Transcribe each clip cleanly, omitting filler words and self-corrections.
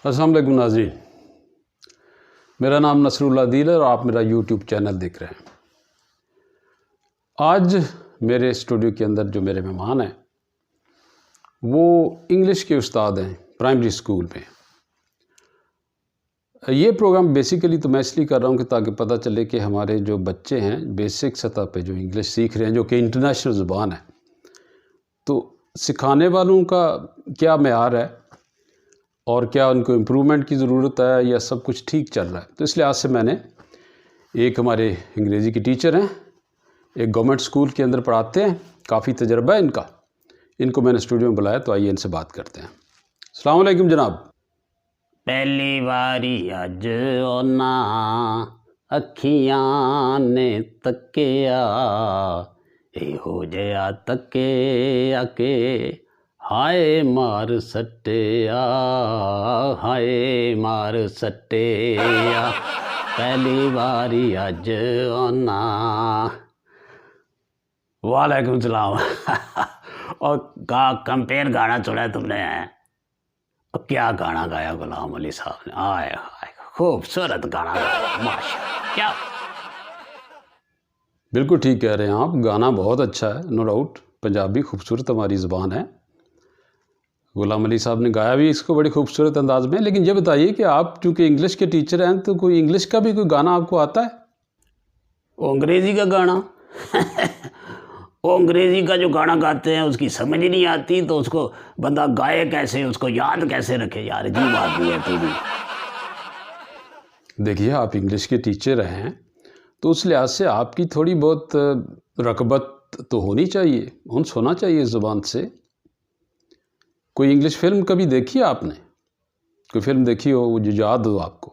अस्सलाम वालेकुम नाज़रीन, मेरा नाम नसरुल्लाह दिल है और आप मेरा यूट्यूब चैनल देख रहे हैं। आज मेरे स्टूडियो के अंदर जो मेरे मेहमान हैं वो इंग्लिश के उस्ताद हैं प्राइमरी स्कूल में। ये प्रोग्राम बेसिकली तो मैं इसलिए कर रहा हूँ कि ताकि पता चले कि हमारे जो बच्चे हैं बेसिक सतह पे जो इंग्लिश सीख रहे हैं, जो कि इंटरनेशनल ज़ुबान है, तो सिखाने वालों का क्या मेयार है और क्या उनको इम्प्रूवमेंट की ज़रूरत है या सब कुछ ठीक चल रहा है। तो इस लिहाज से मैंने एक हमारे अंग्रेज़ी के टीचर हैं, एक गवर्नमेंट स्कूल के अंदर पढ़ाते हैं, काफ़ी तजर्बा है इनको मैंने स्टूडियो में बुलाया। तो आइए इनसे बात करते हैं। अस्सलाम वालेकुम जनाब। पहली बारी अज ओना अखियां ने तकिया हो जया तकिया के हाय मार सटिया पहली बारी अज ओना। वालेकुम सलाम। और कंपेयर गाना चुना है तुमने? और क्या गाना गाया गुलाम अली साहब ने, आए हाय खूबसूरत गाना गाया माशा। क्या बिल्कुल ठीक कह रहे हैं आप, गाना बहुत अच्छा है, नो डाउट। पंजाबी खूबसूरत हमारी ज़ुबान है। गुलाम अली साहब ने गाया भी इसको बड़ी खूबसूरत अंदाज में। लेकिन ये बताइए कि आप चूँकि इंग्लिश के टीचर हैं तो कोई इंग्लिश का भी कोई गाना आपको आता है? वो अंग्रेज़ी का गाना वो अंग्रेज़ी का जो गाना गाते हैं उसकी समझ ही नहीं आती, तो उसको बंदा गाए कैसे, उसको याद कैसे रखे यार, अजीब आदमी है तू भी। देखिए, आप इंग्लिश के टीचर हैं तो उस लिहाज से आपकी थोड़ी बहुत रकबत तो होनी चाहिए, उन्स होना चाहिए ज़ुबान से। कोई इंग्लिश फिल्म कभी देखी है आपने? कोई फिल्म देखी हो वो जो याद हो आपको?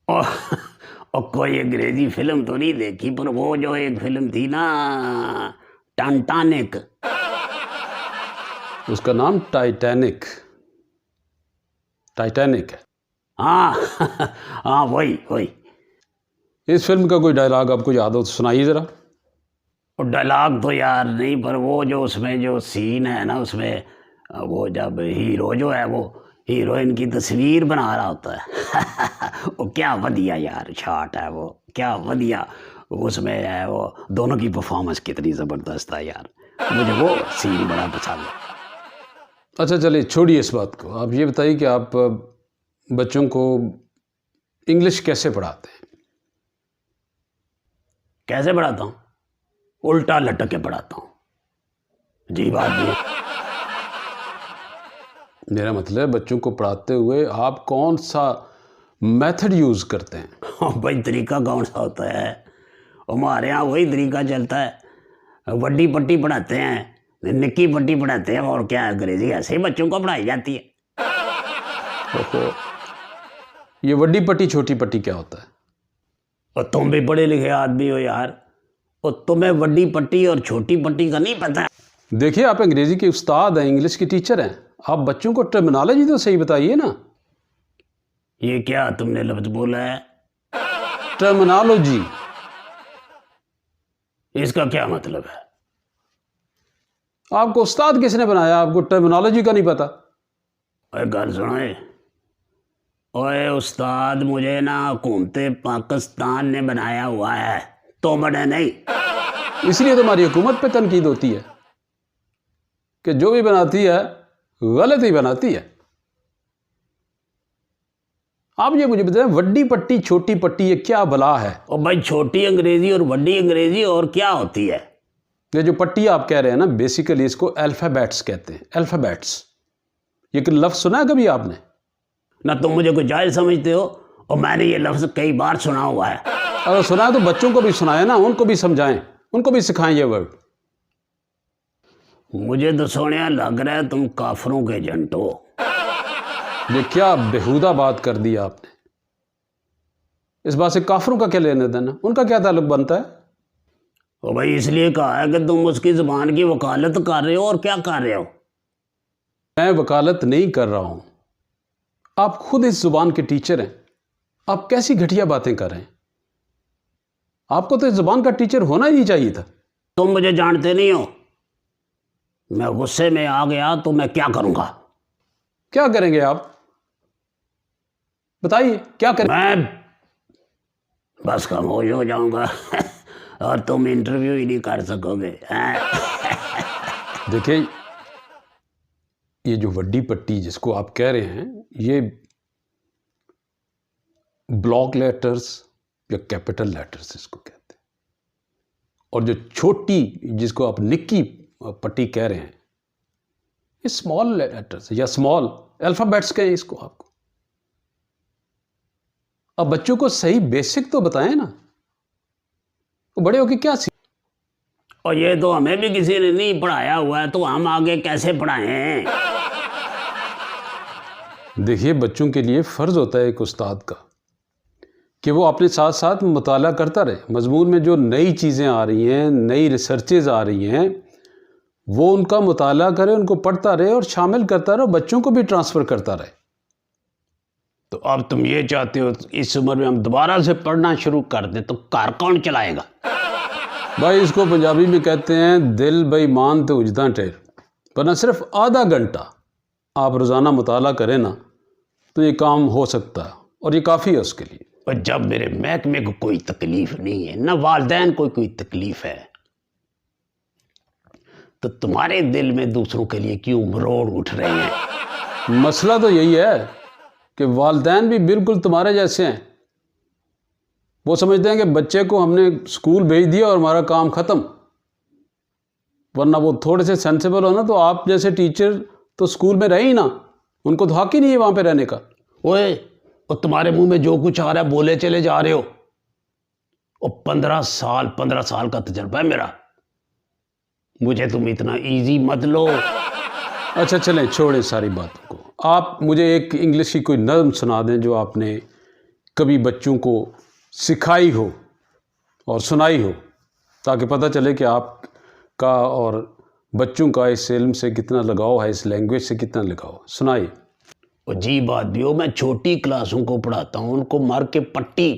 और कोई अंग्रेज़ी फिल्म तो नहीं देखी, पर वो जो एक फिल्म थी ना टाइटैनिक, उसका नाम टाइटैनिक है। हाँ हाँ वही। इस फिल्म का कोई डायलॉग आपको याद हो तो सुनाइए ज़रा। और डायलॉग तो यार नहीं, पर वो जो उसमें जो सीन है ना, उसमें वो जब हीरो जो है वो हीरोइन की तस्वीर बना रहा होता है वो क्या वधिया यार शॉट है वो, क्या वधिया उसमें है वो, दोनों की परफॉर्मेंस कितनी ज़बरदस्त है यार, मुझे वो सीन बड़ा पसंद है। अच्छा चलिए, छोड़िए इस बात को। आप ये बताइए कि आप बच्चों को इंग्लिश कैसे पढ़ाते हैं? कैसे पढ़ाता हूँ? उल्टा लटक के पढ़ाता हूँ। जी बात नहीं। मेरा मतलब है बच्चों को पढ़ाते हुए आप कौन सा मेथड यूज़ करते हैं? भाई तरीका कौन सा होता है? हमारे यहाँ वही तरीका चलता है, बड़ी पट्टी पढ़ाते हैं, निक्की पट्टी पढ़ाते हैं, और क्या अंग्रेजी ऐसे ही बच्चों को पढ़ाई जाती है। ये बड़ी पट्टी छोटी पट्टी क्या होता है? और तुम भी पढ़े लिखे आदमी हो यार, और तुम्हें बड़ी पट्टी और छोटी पट्टी का नहीं पता? देखिए, आप अंग्रेज़ी के उस्ताद हैं, इंग्लिश के टीचर हैं, आप बच्चों को टर्मिनोलॉजी तो सही बताइए ना। ये क्या तुमने लफ्ज़ बोला है? टर्मिनोलॉजी। इसका क्या मतलब है? आपको उस्ताद किसने बनाया? आपको टर्मिनोलॉजी का नहीं पता? अरे गल सुनो, ओए उस्ताद मुझे ना हुकूमत पाकिस्तान ने बनाया हुआ है, तो बड़े नहीं। इसलिए तुम्हारी हुकूमत पे तनकीद होती है कि जो भी बनाती है गलत ही बनाती है। आप ये मुझे बताएं, बड़ी पट्टी छोटी पट्टी ये क्या भला है? और भाई छोटी अंग्रेजी और बड़ी अंग्रेजी और क्या होती है? ये जो पट्टी आप कह रहे हैं ना, बेसिकली इसको अल्फ़ाबेट्स कहते हैं, अल्फ़ाबेट्स। ये लफ्ज़ सुना है कभी आपने? ना तुम मुझे कोई जाहिल समझते हो, और मैंने ये लफ्ज़ कई बार सुना हुआ है। अगर सुना है तो बच्चों को भी सुनाएं ना, उनको भी समझाएं, उनको भी सिखाएं ये वर्ड। मुझे तो सोनिया लग रहा है तुम काफरों के एजेंट हो। ये क्या बेहुदा बात कर दी आपने। इस बात से काफरों का क्या लेना देना, उनका क्या ताल्लुक बनता है? ओ भाई इसलिए कहा है कि तुम उसकी ज़ुबान की वकालत कर रहे हो, और क्या कर रहे हो? मैं वकालत नहीं कर रहा हूं, आप खुद इस ज़ुबान के टीचर हैं। आप कैसी घटिया बातें कर रहे हैं? आपको तो इस ज़ुबान का टीचर होना ही नहीं चाहिए था। तुम मुझे जानते नहीं हो, मैं गुस्से में आ गया तो मैं क्या करूंगा? क्या करेंगे आप? بتائیے کیا کریں؟ میں بس خاموش ہو جاؤں گا اور تم انٹرویو ہی نہیں کر سکو گے. دیکھیں یہ جو وڈی پٹی جس کو آپ کہہ رہے ہیں یہ بلاک لیٹرز یا کیپٹل لیٹرز اس کو کہتے ہیں، اور جو چھوٹی جس کو آپ نکی پٹی کہہ رہے ہیں یہ اسمال لیٹرز یا اسمال الفابیٹس کہیں اس کو. آپ کو اب بچوں کو صحیح بیسک تو بتائیں نا، وہ بڑے ہو کے کیا سیکھ. اور یہ تو ہمیں بھی کسی نے نہیں پڑھایا ہوا ہے، تو ہم آگے کیسے پڑھائیں؟ دیکھیے بچوں کے لیے فرض ہوتا ہے ایک استاد کا کہ وہ اپنے ساتھ ساتھ مطالعہ کرتا رہے. مضمون میں جو نئی چیزیں آ رہی ہیں، نئی ریسرچز آ رہی ہیں، وہ ان کا مطالعہ کرے، ان کو پڑھتا رہے اور شامل کرتا رہے، بچوں کو بھی ٹرانسفر کرتا رہے. تو اب تم یہ چاہتے ہو اس عمر میں ہم دوبارہ سے پڑھنا شروع کر دیں تو کار کون چلائے گا؟ بھائی اس کو پنجابی میں کہتے ہیں دل بے ایمان تو اجداں ٹیر. ورنہ صرف آدھا گھنٹہ آپ روزانہ مطالعہ کریں نا تو یہ کام ہو سکتا ہے اور یہ کافی ہے اس کے لیے. اور جب میرے محکمے کو کوئی تکلیف نہیں ہے، نہ والدین کو کوئی تکلیف ہے، تو تمہارے دل میں دوسروں کے لیے کیوں مروڑ اٹھ رہے ہیں؟ مسئلہ تو یہی ہے کہ والدین بھی بالکل تمہارے جیسے ہیں. وہ سمجھتے ہیں کہ بچے کو ہم نے اسکول بھیج دیا اور ہمارا کام ختم. ورنہ وہ تھوڑے سے سینسیبل ہو نا تو آپ جیسے ٹیچر تو اسکول میں رہے ہی نا، ان کو تو حق ہی نہیں ہے وہاں پہ رہنے کا. اوئے اور تمہارے منہ میں جو کچھ آ رہا ہے بولے چلے جا رہے ہو. اور 15 سال کا تجربہ ہے میرا، مجھے تم اتنا ایزی مت لو. اچھا چلیں چھوڑیں ساری باتوں کو. آپ مجھے ایک انگلش کی کوئی نظم سنا دیں جو آپ نے کبھی بچوں کو سکھائی ہو اور سنائی ہو، تاکہ پتہ چلے کہ آپ کا اور بچوں کا اس علم سے کتنا لگاؤ ہے، اس لینگویج سے کتنا لگاؤ. سنائیے. عجیب بات بھی ہو، میں چھوٹی کلاسوں کو پڑھاتا ہوں، ان کو مار کے پٹی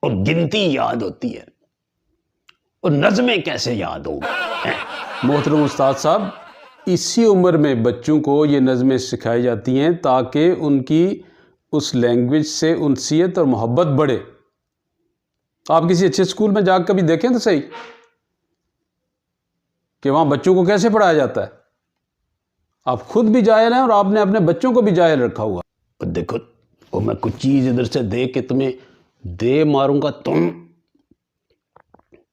اور گنتی یاد ہوتی ہے، اور نظمیں کیسے یاد ہوں؟ محترم استاد صاحب، اسی عمر میں بچوں کو یہ نظمیں سکھائی جاتی ہیں تاکہ ان کی اس لینگویج سے انسیت اور محبت بڑھے. آپ کسی اچھے اسکول میں جا کبھی دیکھیں تو صحیح کہ وہاں بچوں کو کیسے پڑھایا جاتا ہے. آپ خود بھی جاہل ہیں اور آپ نے اپنے بچوں کو بھی جاہل رکھا ہوا. اور دیکھو وہ میں کچھ چیز ادھر سے دے کے تمہیں دے ماروں گا، تم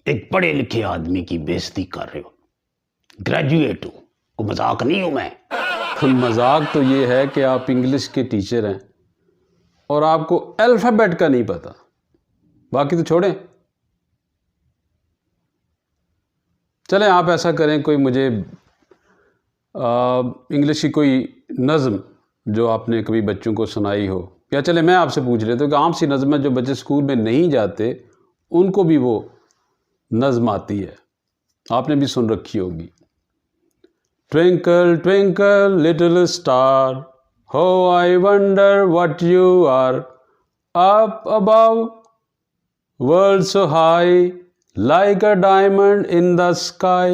ایک پڑھے لکھے آدمی کی بےزتی کر رہے ہو. گریجویٹ ہوں، کوئی مذاق نہیں ہوں میں. مذاق تو یہ ہے کہ آپ انگلش کے ٹیچر ہیں اور آپ کو الفابیٹ کا نہیں پتا، باقی تو چھوڑیں. چلیں آپ ایسا کریں، کوئی مجھے انگلش کی کوئی نظم جو آپ نے کبھی بچوں کو سنائی ہو، یا چلیں میں آپ سے پوچھ لیتا ہوں کہ عام سی نظم ہے جو بچے اسکول میں نہیں جاتے ان کو بھی وہ نظم آتی ہے، آپ نے بھی سن رکھی ہوگی. Twinkle, twinkle, little star, how I wonder what you are, up above, world so high, like a diamond in the sky.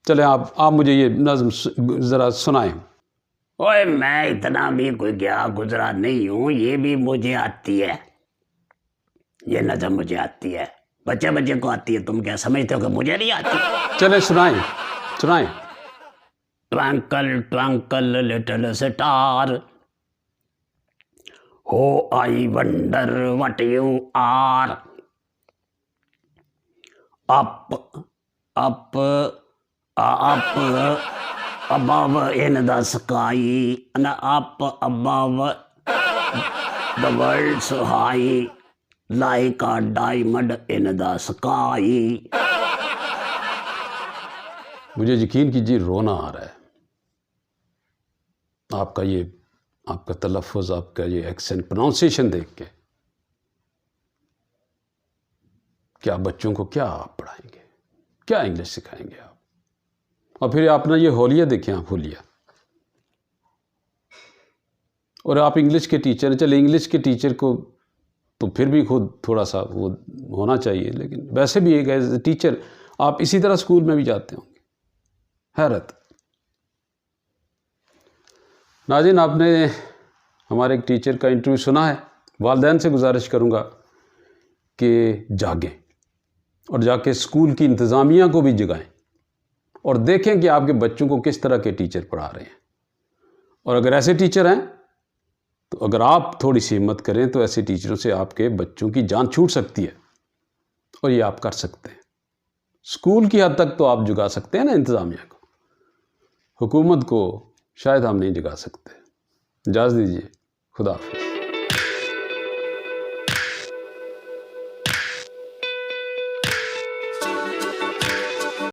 چلیں آپ مجھے یہ نظم ذرا سنائیں. اوئے میں اتنا بھی کوئی گیا گزرا نہیں ہوں، یہ بھی مجھے آتی ہے، یہ نظم مجھے آتی ہے، بچے کو آتی ہے. تم کیا سمجھتے ہو کہ مجھے نہیں آتی؟ چلیں سنائیں. Twinkle, twinkle, little star, how I wonder what you are, up above in the sky, and up above the world so high, like a diamond in the sky. مجھے یقین کیجیے رونا آ رہا ہے. آپ کا تلفظ، آپ کا یہ ایکسنٹ، پروننسیشن دیکھ کے کیا بچوں کو کیا آپ پڑھائیں گے، کیا انگلش سکھائیں گے آپ. اور پھر اپنا یہ حولیہ دیکھیں، آپ حولیہ، اور آپ انگلش کے ٹیچر ہیں. چلے انگلش کے ٹیچر کو تو پھر بھی خود تھوڑا سا وہ ہونا چاہیے، لیکن ویسے بھی ایک ایز اے ٹیچر آپ اسی طرح اسکول میں بھی جاتے ہوں گے. حیرت. ناظرین، آپ نے ہمارے ایک ٹیچر کا انٹرویو سنا ہے. والدین سے گزارش کروں گا کہ جاگیں اور جا کے اسکول کی انتظامیہ کو بھی جگائیں اور دیکھیں کہ آپ کے بچوں کو کس طرح کے ٹیچر پڑھا رہے ہیں. اور اگر ایسے ٹیچر ہیں تو اگر آپ تھوڑی سی ہمت کریں تو ایسے ٹیچروں سے آپ کے بچوں کی جان چھوٹ سکتی ہے، اور یہ آپ کر سکتے ہیں. اسکول کی حد تک تو آپ جگا سکتے ہیں نا انتظامیہ کو، حکومت کو شاید ہم نہیں جگا سکتے. اجازت دیجیے، خدا حافظ.